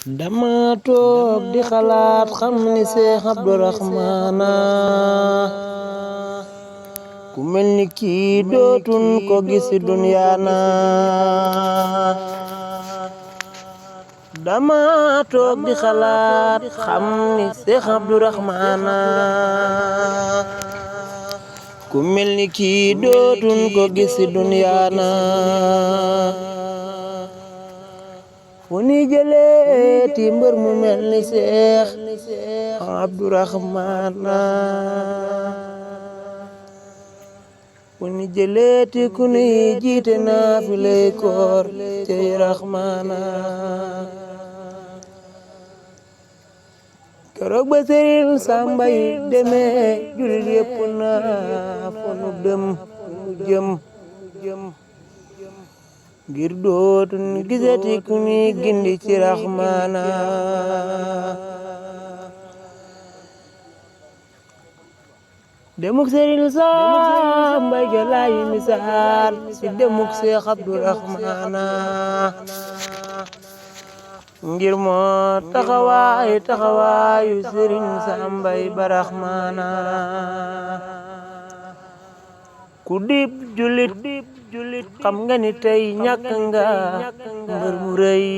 dama toog di xalaat xam ni Seex Abdurahmaana ku mel ni kii dootun ko gis dunyaana. Dama toog di xalaat xam ni Seex Abdurahmaana ku mel ni kii dootun ko gis dunyaana. fu ni jëleeti mbër mu mel ni Seex Abdurahmaana fu ni jëleeti ku ni jiite naafilay koor cey Rahmaana. keroog ba Sëriñ Samba yi demee jullit yépp naa fu nu jëm ngir dootun gisati ku ni gindi ci Rahmaana. demuk Sëriñ Samba jalaay misaal ci demuk Seex Abdurahmaana ngir moo taxawaayu Sëriñ Samba ba Rahmaana. ku dib julit xam nga ni tey ñàkk nga mbër mu rëy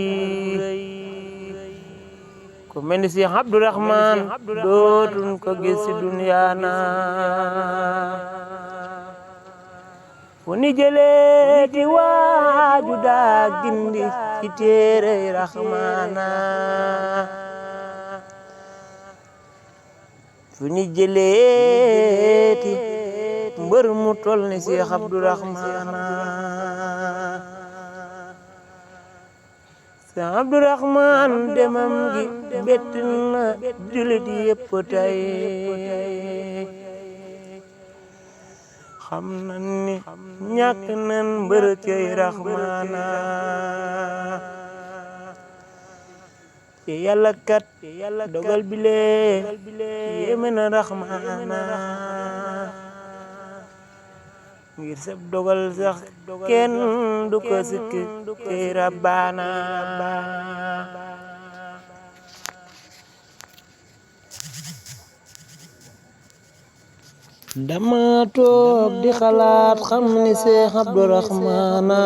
ku mel ni Seex Abdurahmaan dootun ko gis ci dunyaana. fu ni jëleeti waaju daa gindi ci téere Rahmaana fu ni jëleeti mbër mu tol ni Seex Abdurahmaana. Seex Abdurahmaan demam gi bett na jullit yépp tey xam nan ni ñàkk nan mbër cey Rahmaana. te yàlla kat dogal bile yéeme na Rahmaana ngir sab dogal sax kenn du ko sikk cey Rabbaana. dama toog di xalaat xam ni Seex Abdurahmaana